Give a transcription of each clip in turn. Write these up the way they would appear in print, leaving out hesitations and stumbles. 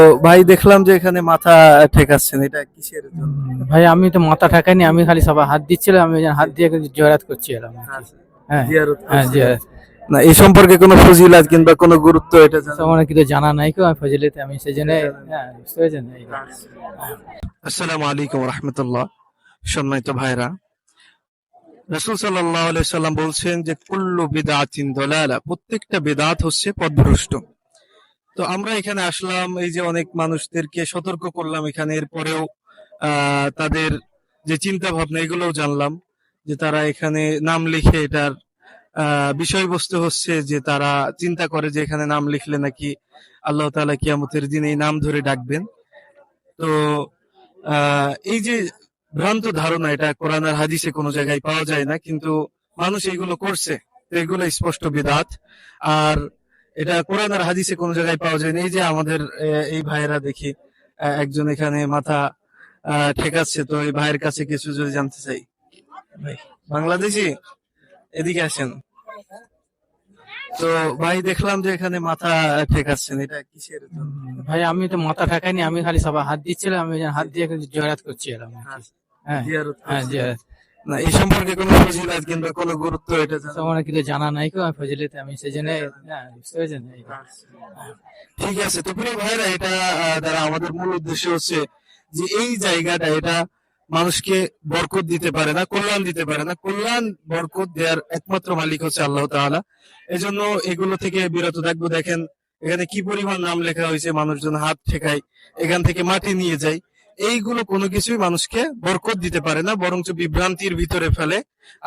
তো ভাই দেখলাম যে এখানে মাথা ঠেকাচ্ছেন, এটা কিসের জন্য? ভাই আমি তো মাথা ঠাকাইনি, আমি খালি সবাই হাত দিচ্ছিলাম, আমি যেন হাত দিয়ে জয়রাত করছি এলাম আর কি। আচ্ছা, হ্যাঁ জিয়ারত হ্যাঁ করছিলেন। জিয়ারাত। না এই সম্পর্কে কোনো ফজিলাত কিংবা কোনো গুরুত্ব এটা জানেন? আমার কিছু জানা নাই কেউ, আমি ফজিলতে আমি সেই জন্য বুঝতে পেরেছেন এই। আসসালামু আলাইকুম রাহমাতুল্লাহ। সম্মানিত ভাইরা, রাসূল সাল্লাল্লাহু আলাইহি সাল্লাম বলছেন যে কুল্লু বিদআতিন দালালা, প্রত্যেকটা বিদআত হচ্ছে পথভ্রষ্ট। তো আমরা এখানে আসলাম, এই যে অনেক মানুষদেরকে সতর্ক করলাম এখানে, এরপরেও তাদের যে চিন্তা ভাবনা এগুলোও জানলাম যে তারা এখানে নাম লিখে এটার বিষয়বস্তু হচ্ছে যে তারা চিন্তা করে যে এখানে নাম লিখলে নাকি আল্লাহ তাআলা কিয়ামতের দিন এই নাম ধরে ডাকবেন। তো এই যে ভ্রান্ত ধারণা, এটা কোরআন আর হাদিসে কোনো জায়গায় পাওয়া যায় না, কিন্তু মানুষ এইগুলো করছে, তো এগুলো স্পষ্ট বিদআত। আর এটা কোরআন আর হাদিসে কোনো জায়গায় পাওয়া যায় না। এই যে আমাদের এই ভাইয়েরা দেখি একজন এখানে মাথা ঠেকাচ্ছে, তো এই ভাইয়ের কাছে কিছু যদি জানতে চাই। ভাই বাংলাদেশি, এদিকে আসেন। তো ভাই দেখলাম যে এখানে মাথা ঠেকাচ্ছেন, এটা কিসের জন্য? ভাই আমি তো মাথা ঠাকাইনি, আমি খালি সবাই হাত দিচ্ছিলাম, আমি যেন হাত দিয়ে জয়রাত করছি এলাম আর কি। আচ্ছা, হ্যাঁ জিয়ারত হ্যাঁ করছিলেন। জিয়ারাত। না এই সম্পর্কে কোনো ফজিলাত কিংবা কোনো গুরুত্ব এটা জানেন? আমার কিছু জানা নাই কেউ, আমি ফজিলতে আমি সেই জন্য বুঝতে পেরেছেন এই। ঠিক আছে, তো প্রিয় ভাইরা, এটা দ্বারা আমাদের মূল উদ্দেশ্য হচ্ছে যে এই জায়গাটা, এটা মানুষকে বরকত দিতে পারে না, কল্যাণ দিতে পারে না। কল্যাণ বরকত দেওয়ার একমাত্র মালিক হচ্ছে আল্লাহ তাআলা। এজন্য এগুলো থেকে বিরত থাকবো। দেখেন এখানে কি পরিমাণ নাম লেখা হয়েছে, মানুষজন হাত ঠেকায়, এখান থেকে মাটি নিয়ে যায়। এইগুলো কোনো কিছুই মানুষকে বরকত দিতে পারে না, বরঞ্চ বিভ্রান্তির ভিতরে ফেলে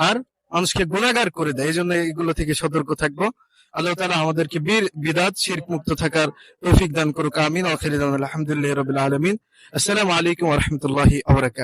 আর মানুষকে গুনাহগার করে দেয়। এই জন্য এগুলো থেকে সতর্ক থাকবো। আল্লাহ তাআলা আমাদেরকে বিদআত শিরক মুক্ত থাকার তৌফিক দান করুক, আমিন। আখির দাওয়ানা আলহামদুলিল্লাহি রাব্বিল আলামিন। আসসালামু আলাইকুম ওয়া রাহমাতুল্লাহি ওয়া বারাকাতুহু।